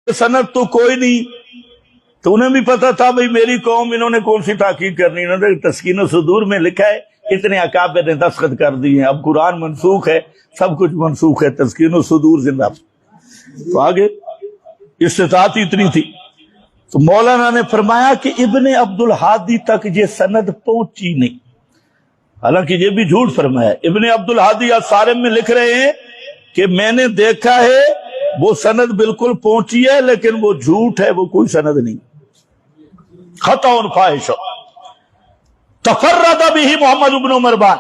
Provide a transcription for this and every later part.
सनद तो कोई नहीं, तो उन्हें भी पता था भाई मेरी कौम इन्होंने कौन सी ताकीद करनी। इन्होंने तस्कीन सुदूर में लिखा है, इतने अकाबे ने दस्तखत कर दिए हैं, अब कुरान मनसूख है, सब कुछ मनसूख है, तस्कीन सुदूर जिंदा। तो आगे इस्तिताअत इतनी थी। तो मौलाना ने फरमाया कि इब्ने अब्दुल हादी तक ये सनद पहुंची नहीं। हालांकि ये भी झूठ फरमाया। इब्ने अब्दुल हादी सारिम में लिख रहे हैं कि मैंने देखा है वो सनद बिल्कुल पहुंची है, लेकिन वो झूठ है, वो कोई सनद नहीं। खतौन फाहिश तफर्रद बिही मोहम्मद इब्न मरवान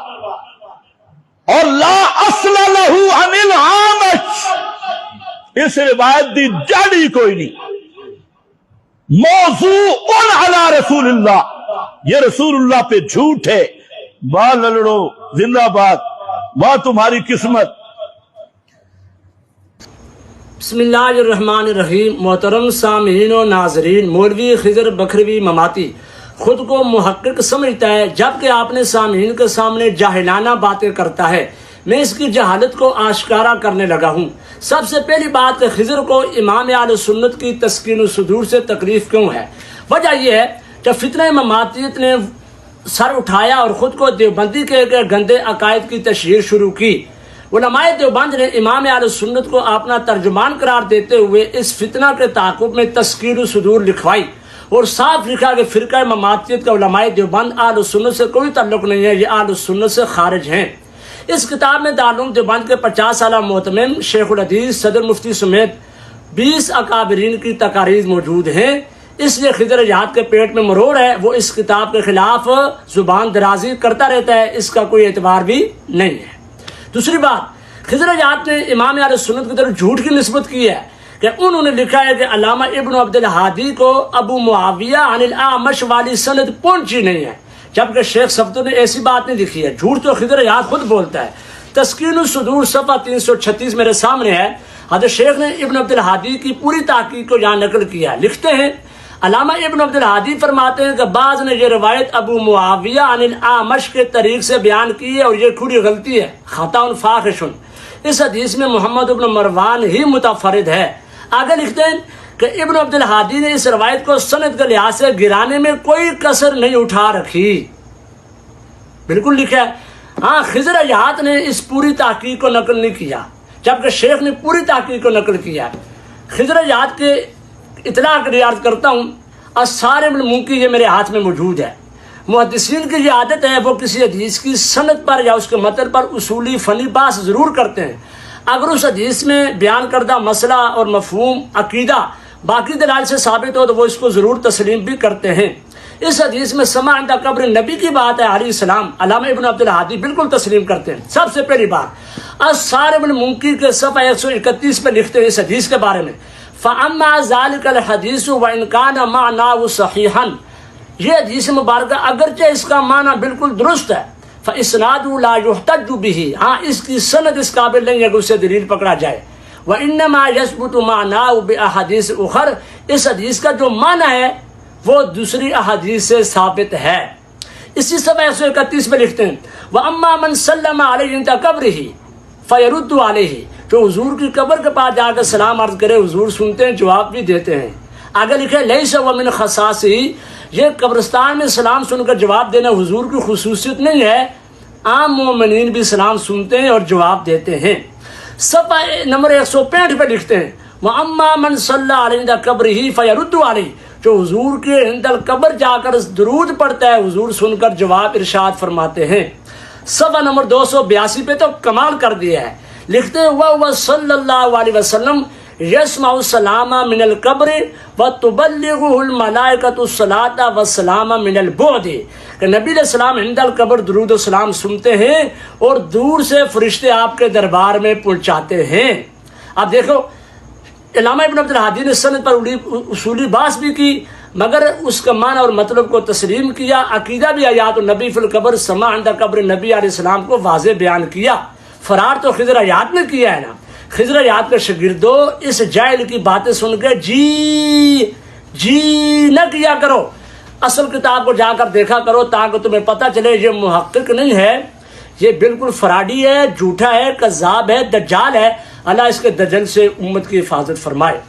और ला अस्ल लहू अनिल आमश, इस रिवायत दी जड़ी कोई नहीं। मौज़ूउन अला रसूलिल्लाह, ये रसूलुल्लाह पे झूठ है। वाह ललड़ो जिंदाबाद, वाह तुम्हारी किस्मत। बिस्मिल्लाहिर्रहमानिर्रहीम। मोहतरम सामीन और नाजरीन, मौलवी खिजर बखरवी ममाती खुद को मुहक्किक समझता है, जबकि आपने सामीन के सामने जाहिलाना बातें करता है। मैं इसकी जहालत को आश्कारा करने लगा हूँ। सबसे पहली बात, खिजर को इमाम आले सुन्नत की तस्कीन सुदूर से तकलीफ क्यों है? वजह यह है कि फितना ममातियत ने सर उठाया और ख़ुद को देवबंदी के गंदे अकायद की तशहीर शुरू की। उलमाए देवबंद ने इमाम आले सुन्नत को अपना तर्जुमान करार देते हुए इस फितना के ताक़ुब में तस्कीन सुदूर लिखवाई और साफ लिखा कि फ़िरक़ा ममातियत का उलमाए देवबंद आले सुन्नत से कोई ताल्लुक़ नहीं है, ये आले सुन्नत से खारिज हैं। इस किताब में दारुल देवबंद के 50 साला मोहतमिम शेखुल हदीस सदर मुफ्ती समेत 20 अकाबरीन की तकारीर मौजूद हैं। इसलिए खिजर याद के पेट में मरोड़ है, वो इस किताब के खिलाफ जुबान दराजी करता रहता है, इसका कोई एतबार भी नहीं है। दूसरी बात, खिजर याद ने इमाम आले सुन्नत की तरफ झूठ की निस्बत की है कि उन्होंने लिखा है कि अल्लामा इब्न अब्दुल हादी को अबू मुआविया अनिल आमश वाली सनद पहुंची नहीं है, जबकि शेख सब्तू ने ऐसी बात नहीं लिखी है। झूठ तो खिजर याद खुद बोलता है। तस्कीन सुदूर सफ़ा 336 मेरे सामने है। हज़रत शेख ने इब्न अब्दुल हादी की पूरी ताक़ीद को यहाँ नकल किया है। लिखते हैं, अल्लामा इब्न अब्दुल हादी फरमाते हैं कि बाज़ ने यह रवायत अबू मुआविया अनिल आमश के तरीक़ से बयान की है और ये खुली गलती है, खताउन फाहिशुन। इस हदीस में मोहम्मद इब्न मरवान ही मुतफरिद है। आगे लिखते हैं कि इब्न अब्दुल हादी ने इस रवायत को सनद के लिहाज से गिराने में कोई कसर नहीं उठा रखी। बिल्कुल लिखा है। हाँ, खिजर याद ने इस पूरी ताक़ीद को नकल नहीं किया, जबकि शेख ने पूरी ताक़ीद को नकल किया। खिजर याद के इतला कर याद करता हूँ, अस्सारिम मुंकी ये मेरे हाथ में मौजूद है। मुहद्दिसीन की ये आदत है, वो किसी हदीस की सनद पर या उसके मतन पर उसूली फ़नी बात ज़रूर करते हैं। अगर उस हदीस में बयान करदा मसला और मफहूम अकीदा बाकी दलाल से साबित हो तो वो इसको ज़रूर तस्लीम भी करते हैं। इस हदीस में समा इंदा कब्र नबी की बात है अलैहिस्सलाम, अल्लामा इब्न अब्दुल हादी बिल्कुल तस्लीम करते हैं। सबसे पहली बात, अस्सारिम मुंकी के सफ़ा 131 पे लिखते हैं इस हदीस के बारे में, फ़अम्मा ज़ालिकल हदीसु व इन कान मानाहु सहीहन, ये हदीस मुबारक अगरचे इसका माना बिल्कुल दुरुस्त है, फ़इस्नादु ला युहतज्जु बिही, हाँ इसकी सनद इस काबिल नहीं है कि उससे दलील पकड़ा जाए। व इन्नमा यस्बुतु मानाहु बिअहादीस उखर, इस हदीस का जो माना है वो दूसरी अहादीस से साबित है। इसी सफ़ा 131 में लिखते हैं, व अम्मा मन सल्लमा अलैहि इंदा कब्रिही फ़यरुद्दु अलैहि, जो हुजूर की कब्र के पास जाकर सलाम अर्ज करे, हुजूर सुनते हैं, जवाब भी देते हैं। आगे लिखे, लैसा व मिन खसासी, ये कब्रिस्तान में सलाम सुनकर जवाब देना हुजूर की खुसूसियत नहीं है, आम मोमिनीन भी सलाम सुनते हैं और जवाब देते हैं। सफ़ा नंबर 165 पे लिखते हैं, व अम्मा मन सल्ला अलैहि इंदा कब्रिही फ़यरुद्दु अलैहि, जो हुजूर के इंदल कब्र जाकर दुरूद पढ़ता है, हुजूर सुनकर जवाब इरशाद फरमाते हैं। सफ़ा नंबर 282 पे तो कमाल कर दिया है। लिखते हैं, वह सल्लल्लाहु अलैहि वसल्लम यस्माउ सलामा मिनल कब्र व तुबल्लिगुहुल मलाइकतु सलाता व सलामा मिनल बुअद, कि नबी अलैहिस्सलाम इंदल कब्र दुरूद व सलाम सुनते हैं और दूर से फरिश्ते आपके दरबार में पहुंचाते हैं। अब देखो, अल्लामा इब्न अब्दुल हादी ने सनद पर उसूली बात भी की, मगर उसका माना और मतलब को तस्लीम किया। अकीदा भी आयात नबी फिल कब्र समा इंदा कब्र नबी अलैहिस्सलाम को वाज़े बयान किया। फरार तो खिजर याद ने किया है ना। खिजर याद के शागिर्दो इस जाहिल की बातें सुनकर जी न किया करो, असल किताब को जाकर देखा करो, ताकि तुम्हें पता चले ये मुहक्किक नहीं है, ये बिल्कुल फराडी है, झूठा है, कज़्ज़ाब है, दज्जाल है। अल्लाह इसके दज्जल से उम्मत की हिफाजत फरमाए।